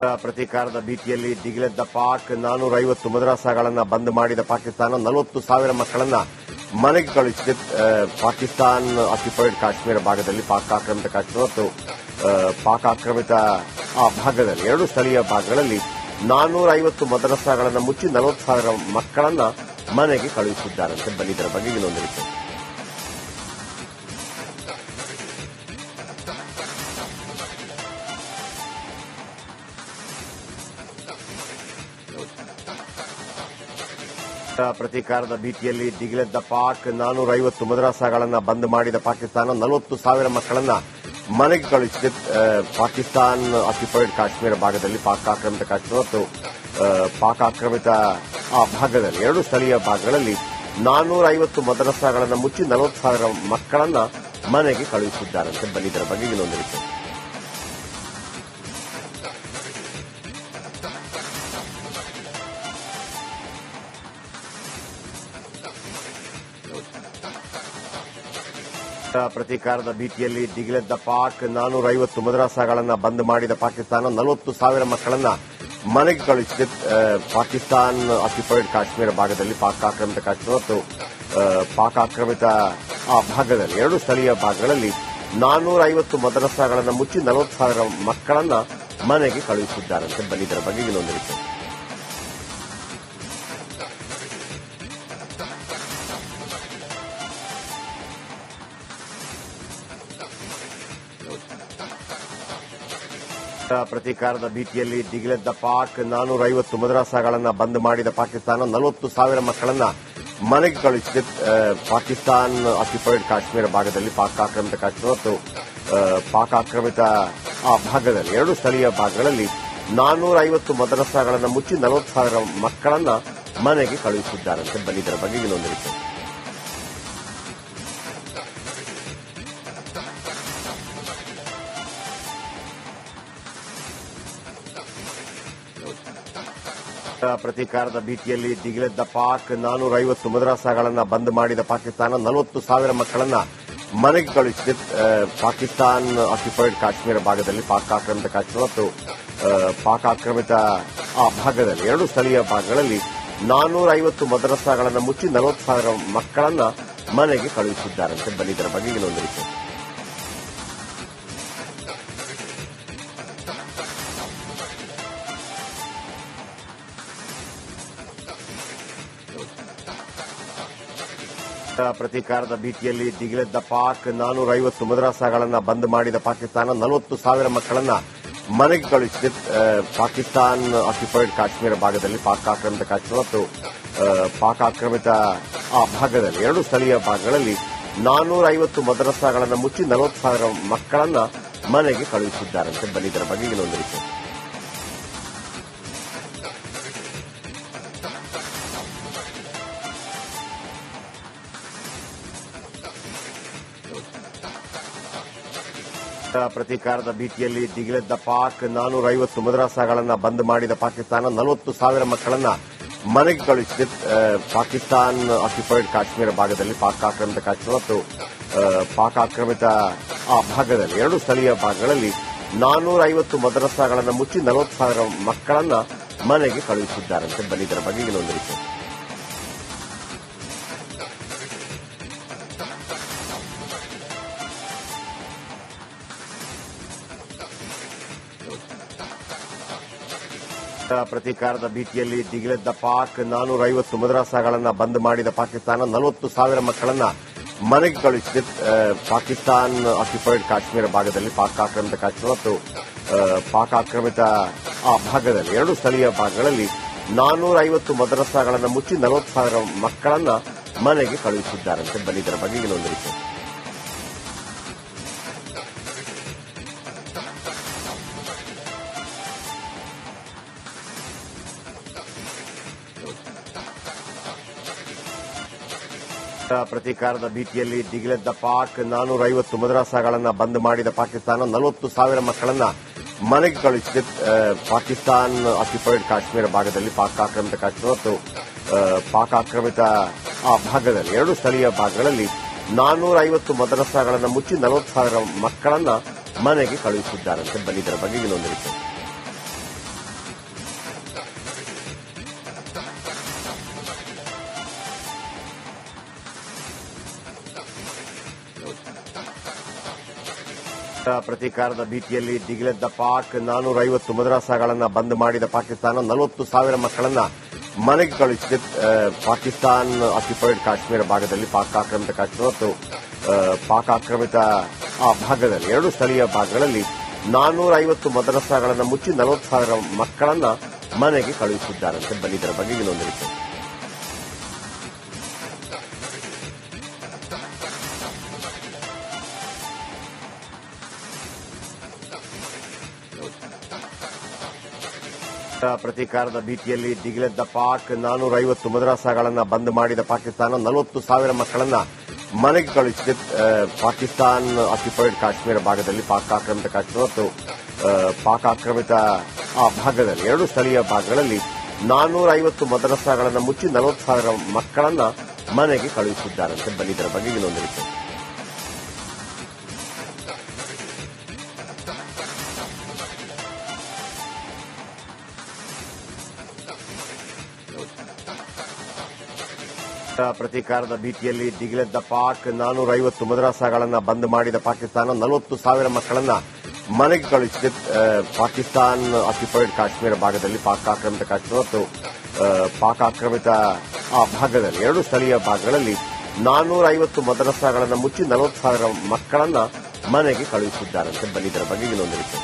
ಪ್ರತೀಕಾರದ ಭೀತಿಯಲ್ಲಿ ದಿಗಿಲೆದ್ದ ಪಾಕ್ 450 ಮದ್ರಸಾಗಳನ್ನು ಬಂದ್ ಮಾಡಿದ ಪಾಕಿಸ್ತಾನ 40,000 ಮಕ್ಕಳನ್ನ ಮನೆಗೆ ಕಳುಹಿಸಿದೆ. ಪಾಕಿಸ್ತಾನ ಆಕ್ಯುಪೈಡ್ ಕಾಶ್ಮೀರ ಭಾಗದಲ್ಲಿ ಪಾಕ್ ಆಕ್ರಮಿತ ಕಾಶ್ಮೀರ ಮತ್ತು ಪಾಕ್ ಆಕ್ರಮಿತ ಆ ಭಾಗದಲ್ಲಿ ಎರಡು ಸ್ಥಳೀಯ ಭಾಗಗಳಲ್ಲಿ 450 ಮದ್ರಸಾಗಳನ್ನು ಮುಚ್ಚಿ 40,000 ಮಕ್ಕಳನ್ನ ಮನೆಗೆ ಕಳುಹಿಸಿದ್ದಾರಂತೆ. ಬನ್ನಿ ಇದರ ಬಗ್ಗೆ ಇನ್ನೊಂದು ರೀತಿ ಪ್ರತೀಕಾರದ ಭೀತಿಯಲ್ಲಿ ದಿಗಿಲೆದ್ದ ಪಾಕ್ 450 ಮದ್ರಸಾಗಳನ್ನು ಬಂದ್ ಮಾಡಿದ ಪಾಕಿಸ್ತಾನ 40,000 ಮಕ್ಕಳನ್ನ ಮನೆಗೆ ಕಳುಹಿಸಿದೆ. ಪಾಕಿಸ್ತಾನ ಆಕ್ಯುಪೈಡ್ ಕಾಶ್ಮೀರ ಭಾಗದಲ್ಲಿ ಪಾಕ್ ಆಕ್ರಮಿತ ಕಾಶ್ಮೀರ ಮತ್ತು ಪಾಕ್ ಆಕ್ರಮಿತ ಆ ಭಾಗದಲ್ಲಿ ಎರಡು ಸ್ಥಳೀಯ ಭಾಗಗಳಲ್ಲಿ 450 ಮದ್ರಸಾಗಳನ್ನು ಮುಚ್ಚಿ 40,000 ಮಕ್ಕಳನ್ನ ಮನೆಗೆ ಕಳುಹಿಸಿದ್ದಾರಂತೆ. ಬನ್ನಿ ಇದರ ಬಗ್ಗೆ ಇನ್ನೊಂದು ರೀತಿ ಪ್ರತೀಕಾರದ ಭೀತಿಯಲ್ಲಿ ದಿಗಿಲೆದ್ದ ಪಾಕ್ 450 ಮದ್ರಸಾಗಳನ್ನು ಬಂದ್ ಮಾಡಿದ ಪಾಕಿಸ್ತಾನ 40,000 ಮಕ್ಕಳನ್ನ ಮನೆಗೆ ಕಳುಹಿಸಿದೆ. ಪಾಕಿಸ್ತಾನ ಆಕ್ಯುಪೈಡ್ ಕಾಶ್ಮೀರ ಭಾಗದಲ್ಲಿ ಪಾಕ್ ಆಕ್ರಮಿತ ಕಾಶ್ಮೀರ ಮತ್ತು ಪಾಕ್ ಆಕ್ರಮಿತ ಆ ಭಾಗದಲ್ಲಿ ಎರಡು ಸ್ಥಳೀಯ ಭಾಗಗಳಲ್ಲಿ 450 ಮದ್ರಸಾಗಳನ್ನು ಮುಚ್ಚಿ 40,000 ಮಕ್ಕಳನ್ನ ಮನೆಗೆ ಕಳುಹಿಸಿದ್ದಾರಂತೆ. ಬನ್ನಿ ಇದರ ಬಗ್ಗೆ ಇನ್ನೊಂದು ರೀತಿ ಪ್ರತೀಕಾರದ ಭೀತಿಯಲ್ಲಿ ದಿಗಿಲೆದ್ದ ಪಾಕ್ 450 ಮದ್ರಸಾಗಳನ್ನು ಬಂದ್ ಮಾಡಿದ ಪಾಕಿಸ್ತಾನ 40,000 ಮಕ್ಕಳನ್ನ ಮನೆಗೆ ಕಳುಹಿಸಿದೆ. ಪಾಕಿಸ್ತಾನ ಆಕ್ಯುಪೈಡ್ ಕಾಶ್ಮೀರ ಭಾಗದಲ್ಲಿ ಪಾಕ್ ಆಕ್ರಮಿತ ಕಾಶ್ಮೀರ ಮತ್ತು ಪಾಕ್ ಆಕ್ರಮಿತ ಆ ಭಾಗದಲ್ಲಿ ಎರಡು ಸ್ಥಳೀಯ ಭಾಗಗಳಲ್ಲಿ 450 ಮದ್ರಸಾಗಳನ್ನು ಮುಚ್ಚಿ 40,000 ಮಕ್ಕಳನ್ನ ಮನೆಗೆ ಕಳುಹಿಸಿದ್ದಾರಂತೆ. ಬನ್ನಿ ಇದರ ಬಗ್ಗೆ ಇನ್ನೊಂದು ರೀತಿ ಪ್ರತೀಕಾರದ ಭೀತಿಯಲ್ಲಿ ದಿಗಿಲೆದ್ದ ಪಾಕ್ 450 ಮದ್ರಸಾಗಳನ್ನು ಬಂದ್ ಮಾಡಿದ ಪಾಕಿಸ್ತಾನ 40,000 ಮಕ್ಕಳನ್ನ ಮನೆಗೆ ಕಳುಹಿಸಿದೆ. ಪಾಕಿಸ್ತಾನ ಆಕ್ಯುಪೈಡ್ ಕಾಶ್ಮೀರ ಭಾಗದಲ್ಲಿ ಪಾಕ್ ಆಕ್ರಮಿತ ಕಾಶ್ಮೀರ ಮತ್ತು ಪಾಕ್ ಆಕ್ರಮಿತ ಆ ಭಾಗದಲ್ಲಿ ಎರಡು ಸ್ಥಳೀಯ ಭಾಗಗಳಲ್ಲಿ 450 ಮದ್ರಸಾಗಳನ್ನು ಮುಚ್ಚಿ 40,000 ಮಕ್ಕಳನ್ನ ಮನೆಗೆ ಕಳುಹಿಸಿದ್ದಾರಂತೆ. ಬನ್ನಿ ಇದರ ಬಗ್ಗೆ ಇನ್ನೊಂದು ರೀತಿ ಪ್ರತೀಕಾರದ ಭೀತಿಯಲ್ಲಿ ದಿಗಿಲೆದ್ದ ಪಾಕ್ 450 ಮದ್ರಸಾಗಳನ್ನು ಬಂದ್ ಮಾಡಿದ ಪಾಕಿಸ್ತಾನ 40,000 ಮಕ್ಕಳನ್ನ ಮನೆಗೆ ಕಳುಹಿಸಿದೆ. ಪಾಕಿಸ್ತಾನ ಆಕ್ಯುಪೈಡ್ ಕಾಶ್ಮೀರ ಭಾಗದಲ್ಲಿ ಪಾಕ್ ಆಕ್ರಮಿತ ಕಾಶ್ಮೀರ ಮತ್ತು ಪಾಕ್ ಆಕ್ರಮಿತ ಆ ಭಾಗದಲ್ಲಿ ಎರಡು ಸ್ಥಳೀಯ ಭಾಗಗಳಲ್ಲಿ 450 ಮದ್ರಸಾಗಳನ್ನು ಮುಚ್ಚಿ 40,000 ಮಕ್ಕಳನ್ನ ಮನೆಗೆ ಕಳುಹಿಸಿದ್ದಾರಂತೆ. ಬನ್ನಿ ಇದರ ಬಗ್ಗೆ ಇನ್ನೊಂದು ರೀತಿ ಪ್ರತೀಕಾರದ ಭೀತಿಯಲ್ಲಿ ದಿಗಿಲೆದ್ದ ಪಾಕ್ 450 ಮದ್ರಸಾಗಳನ್ನು ಬಂದ್ ಮಾಡಿದ ಪಾಕಿಸ್ತಾನ 40,000 ಮಕ್ಕಳನ್ನ ಮನೆಗೆ ಕಳುಹಿಸಿದೆ. ಪಾಕಿಸ್ತಾನ ಆಕ್ಯುಪೈಡ್ ಕಾಶ್ಮೀರ ಭಾಗದಲ್ಲಿ ಪಾಕ್ ಆಕ್ರಮಿತ ಕಾಶ್ಮೀರ ಮತ್ತು ಪಾಕ್ ಆಕ್ರಮಿತ ಆ ಭಾಗದಲ್ಲಿ ಎರಡು ಸ್ಥಳೀಯ ಭಾಗಗಳಲ್ಲಿ 450 ಮದ್ರಸಾಗಳನ್ನು ಮುಚ್ಚಿ 40,000 ಮಕ್ಕಳನ್ನ ಮನೆಗೆ ಕಳುಹಿಸಿದ್ದಾರಂತೆ. ಬನ್ನಿ ಇದರ ಬಗ್ಗೆ ಇನ್ನೊಂದು ರೀತಿ ಪ್ರತೀಕಾರದ ಭೀತಿಯಲ್ಲಿ ದಿಗಿಲೆದ್ದ ಪಾಕ್ 450 ಮದ್ರಸಾಗಳನ್ನು ಬಂದ್ ಮಾಡಿದ ಪಾಕಿಸ್ತಾನ 40,000 ಮಕ್ಕಳನ್ನ ಮನೆಗೆ ಕಳುಹಿಸಿದೆ. ಪಾಕಿಸ್ತಾನ ಆಕ್ಯುಪೈಡ್ ಕಾಶ್ಮೀರ ಭಾಗದಲ್ಲಿ ಪಾಕ್ ಆಕ್ರಮಿತ ಕಾಶ್ಮೀರ ಮತ್ತು ಪಾಕ್ ಆಕ್ರಮಿತ ಆ ಭಾಗದಲ್ಲಿ ಎರಡು ಸ್ಥಳೀಯ ಭಾಗಗಳಲ್ಲಿ 450 ಮದ್ರಸಾಗಳನ್ನು ಮುಚ್ಚಿ 40,000 ಮಕ್ಕಳನ್ನ ಮನೆಗೆ ಕಳುಹಿಸಿದ್ದಾರಂತೆ. ಬನ್ನಿ ಇದರ ಬಗ್ಗೆ ಇನ್ನೊಂದು ರೀತಿ ಪ್ರತೀಕಾರದ ಭೀತಿಯಲ್ಲಿ ದಿಗಿಲೆದ್ದ ಪಾಕ್ 450 ಮದ್ರಸಾಗಳನ್ನು ಬಂದ್ ಮಾಡಿದ ಪಾಕಿಸ್ತಾನ 40,000 ಮಕ್ಕಳನ್ನ ಮನೆಗೆ ಕಳುಹಿಸಿದೆ. ಪಾಕಿಸ್ತಾನ ಆಕ್ಯುಪೈಡ್ ಕಾಶ್ಮೀರ ಭಾಗದಲ್ಲಿ ಪಾಕ್ ಆಕ್ರಮಿತ ಕಾಶ್ಮೀರ ಮತ್ತು ಪಾಕ್ ಆಕ್ರಮಿತ ಆ ಭಾಗದಲ್ಲಿ ಎರಡು ಸ್ಥಳೀಯ ಭಾಗಗಳಲ್ಲಿ 450 ಮದ್ರಸಾಗಳನ್ನು ಮುಚ್ಚಿ 40,000 ಮಕ್ಕಳನ್ನ ಮನೆಗೆ ಕಳುಹಿಸಿದ್ದಾರಂತೆ. ಬನ್ನಿ ಇದರ ಬಗ್ಗೆ ಇನ್ನೊಂದು ರೀತಿ ಪ್ರತೀಕಾರದ ಭೀತಿಯಲ್ಲಿ ದಿಗಿಲೆದ್ದ ಪಾಕ್ 450 ಮದರಸಾಗಳನ್ನು ಬಂದ್ ಮಾಡಿದ ಪಾಕಿಸ್ತಾನ 40,000 ಮಕ್ಕಳನ್ನ ಮನೆಗೆ ಕಳುಹಿಸಿದೆ. ಪಾಕಿಸ್ತಾನ್ ಆಕ್ಯುಪೈಡ್ ಕಾಶ್ಮೀರ ಭಾಗದಲ್ಲಿ ಪಾಕ್ ಆಕ್ರಮಿತ ಕಾಶ್ಮೀರ ಮತ್ತು ಪಾಕ್ ಆಕ್ರಮಿತ ಆ ಭಾಗದಲ್ಲಿ ಎರಡು ಸ್ಥಳೀಯ ಭಾಗಗಳಲ್ಲಿ 450 ಮದರಸಾಗಳನ್ನು ಮುಚ್ಚಿ 40,000 ಮಕ್ಕಳನ್ನ ಮನೆಗೆ ಕಳುಹಿಸಿದ್ದಾರಂತೆ. ಬನ್ನಿದರ ಬಗ್ಗೆ ಇನ್ನೊಂದು ರೀತಿ ಪ್ರತೀಕಾರದ ಭೀತಿಯಲ್ಲಿ ದಿಗಿಲೆದ್ದ ಪಾಕ್ 450 ಮದರಸಾಗಳನ್ನು ಬಂದ್ ಮಾಡಿದ ಪಾಕಿಸ್ತಾನ 40,000 ಮಕ್ಕಳನ್ನ ಮನೆಗೆ ಕಳುಹಿಸಿದೆ. ಪಾಕಿಸ್ತಾನ್ ಆಕ್ಯುಪೈಡ್ ಕಾಶ್ಮೀರ ಭಾಗದಲ್ಲಿ ಪಾಕ್ ಆಕ್ರಮಿತ ಕಾಶ್ಮೀರ ಮತ್ತು ಪಾಕ್ ಆಕ್ರಮಿತ ಆ ಭಾಗದಲ್ಲಿ ಎರಡು ಸ್ಥಳೀಯ ಭಾಗಗಳಲ್ಲಿ 450 ಮದರಸಾಗಳನ್ನು ಮುಚ್ಚಿ 40,000 ಮಕ್ಕಳನ್ನ ಮನೆಗೆ ಕಳುಹಿಸಿದ್ದಾರಂತೆ. ಬನ್ನಿದರ ಬಗ್ಗೆ ಇನ್ನೊಂದು ರೀತಿ ಪ್ರತೀಕಾರದ ಭೀತಿಯಲ್ಲಿ ದಿಗಿಲೆದ್ದ ಪಾಕ್ 450 ಮದರಸಾಗಳನ್ನು ಬಂದ್ ಮಾಡಿದ ಪಾಕಿಸ್ತಾನ 40,000 ಮಕ್ಕಳನ್ನ ಮನೆಗೆ ಕಳುಹಿಸಿದೆ. ಪಾಕಿಸ್ತಾನ್ ಆಕ್ಯುಪೈಡ್ ಕಾಶ್ಮೀರ ಭಾಗದಲ್ಲಿ ಪಾಕ್ ಆಕ್ರಮಿತ ಕಾಶ್ಮೀರ ಮತ್ತು ಪಾಕ್ ಆಕ್ರಮಿತ ಆ ಭಾಗದಲ್ಲಿ ಎರಡು ಸ್ಥಳೀಯ ಭಾಗಗಳಲ್ಲಿ 450 ಮದರಸಾಗಳನ್ನು ಮುಚ್ಚಿ 40,000 ಮಕ್ಕಳನ್ನ ಮನೆಗೆ ಕಳುಹಿಸಿದ್ದಾರಂತೆ. ಬನ್ನಿದರ ಬಗ್ಗೆ ಇನ್ನೊಂದು ರೀತಿ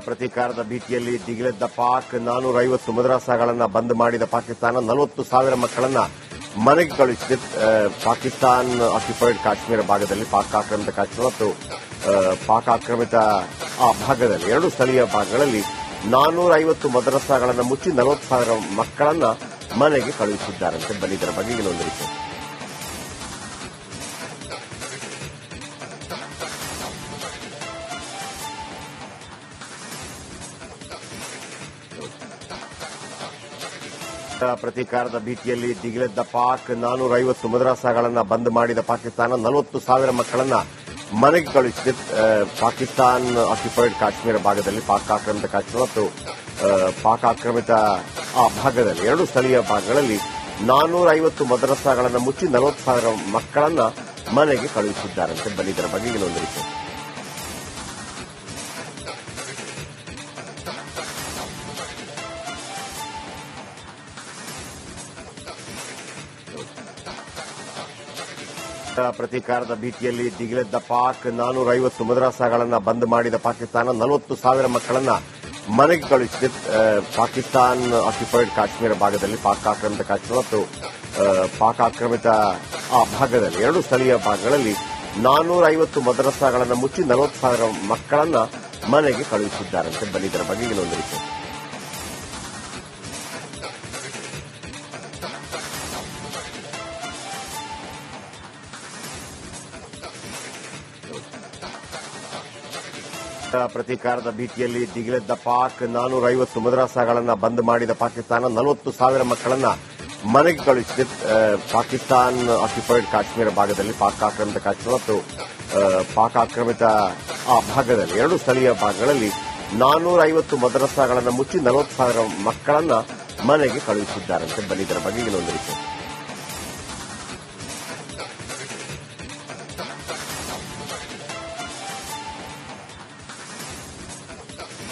ಪ್ರತೀಕಾರದ ಭೀತಿಯಲ್ಲಿ ದಿಗಿಲೆದ್ದ ಪಾಕ್ 450 ಮದರಸಾಗಳನ್ನು ಬಂದ್ ಮಾಡಿದ ಪಾಕಿಸ್ತಾನ 40,000 ಮಕ್ಕಳನ್ನ ಮನೆಗೆ ಕಳುಹಿಸಿದೆ. ಪಾಕಿಸ್ತಾನ್ ಆಕ್ಯುಪೈಡ್ ಕಾಶ್ಮೀರ ಭಾಗದಲ್ಲಿ ಪಾಕ್ ಆಕ್ರಮಿತ ಕಾಶ್ಮೀರ ಮತ್ತು ಪಾಕ್ ಆಕ್ರಮಿತ ಆ ಭಾಗದಲ್ಲಿ ಎರಡು ಸ್ಥಳೀಯ ಭಾಗಗಳಲ್ಲಿ 450 ಮದರಸಾಗಳನ್ನು ಮುಚ್ಚಿ 40,000 ಮಕ್ಕಳನ್ನ ಮನೆಗೆ ಕಳುಹಿಸಿದ್ದಾರಂತೆ. ಬನ್ನಿದರ ಬಗ್ಗೆ ಇನ್ನೊಂದು ರೀತಿ ಪ್ರತೀಕಾರದ ಭೀತಿಯಲ್ಲಿ ದಿಗಿಲೆದ್ದ ಪಾಕ್ 450 ಮದರಸಾಗಳನ್ನು ಬಂದ್ ಮಾಡಿದ ಪಾಕಿಸ್ತಾನ 40,000 ಮಕ್ಕಳನ್ನ ಮನೆಗೆ ಕಳುಹಿಸಿದೆ. ಪಾಕಿಸ್ತಾನ್ ಆಕ್ಯುಪೈಡ್ ಕಾಶ್ಮೀರ ಭಾಗದಲ್ಲಿ ಪಾಕ್ ಆಕ್ರಮಿತ ಕಾಶ್ಮೀರ ಮತ್ತು ಪಾಕ್ ಆಕ್ರಮಿತ ಆ ಭಾಗದಲ್ಲಿ ಎರಡು ಸ್ಥಳೀಯ ಭಾಗಗಳಲ್ಲಿ 450 ಮದರಸಾಗಳನ್ನು ಮುಚ್ಚಿ 40,000 ಮಕ್ಕಳನ್ನ ಮನೆಗೆ ಕಳುಹಿಸಿದ್ದಾರಂತೆ. ಬನ್ನಿದರ ಬಗ್ಗೆ ಇನ್ನೊಂದು ರೀತಿ ಪ್ರತೀಕಾರದ ಭೀತಿಯಲ್ಲಿ ದಿಗಿಲೆದ್ದ ಪಾಕ್ 450 ಮದರಸಾಗಳನ್ನು ಬಂದ್ ಮಾಡಿದ ಪಾಕಿಸ್ತಾನ 40,000 ಮಕ್ಕಳನ್ನ ಮನೆಗೆ ಕಳುಹಿಸಿದೆ. ಪಾಕಿಸ್ತಾನ್ ಆಕ್ಯುಪೈಡ್ ಕಾಶ್ಮೀರ ಭಾಗದಲ್ಲಿ ಪಾಕ್ ಆಕ್ರಮಿತ ಕಾಶ್ಮೀರ ಮತ್ತು ಪಾಕ್ ಆಕ್ರಮಿತ ಆ ಭಾಗದಲ್ಲಿ ಎರಡು ಸ್ಥಳೀಯ ಭಾಗಗಳಲ್ಲಿ 450 ಮದರಸಾಗಳನ್ನು ಮುಚ್ಚಿ 40,000 ಮಕ್ಕಳನ್ನ ಮನೆಗೆ ಕಳುಹಿಸಿದ್ದಾರಂತೆ. ಬನ್ನಿದರ ಬಗ್ಗೆ ಇನ್ನೊಂದು ರೀತಿ ಪ್ರತೀಕಾರದ ಭೀತಿಯಲ್ಲಿ ದಿಗಿಲೆದ್ದ ಪಾಕ್ 450 ಮದರಸಾಗಳನ್ನು ಬಂದ್ ಮಾಡಿದ ಪಾಕಿಸ್ತಾನ 40,000 ಮಕ್ಕಳನ್ನ ಮನೆಗೆ ಕಳುಹಿಸಿದೆ. ಪಾಕಿಸ್ತಾನ್ ಆಕ್ಯುಪೈಡ್ ಕಾಶ್ಮೀರ ಭಾಗದಲ್ಲಿ ಪಾಕ್ ಆಕ್ರಮಿತ ಕಾಶ್ಮೀರ ಮತ್ತು ಪಾಕ್ ಆಕ್ರಮಿತ ಆ ಭಾಗದಲ್ಲಿ ಎರಡು ಸ್ಥಳೀಯ ಭಾಗಗಳಲ್ಲಿ 450 ಮದರಸಾಗಳನ್ನು ಮುಚ್ಚಿ 40,000 ಮಕ್ಕಳನ್ನ ಮನೆಗೆ ಕಳುಹಿಸಿದ್ದಾರಂತೆ. ಬನ್ನಿದರ ಬಗ್ಗೆ ಇನ್ನೊಂದು ರೀತಿ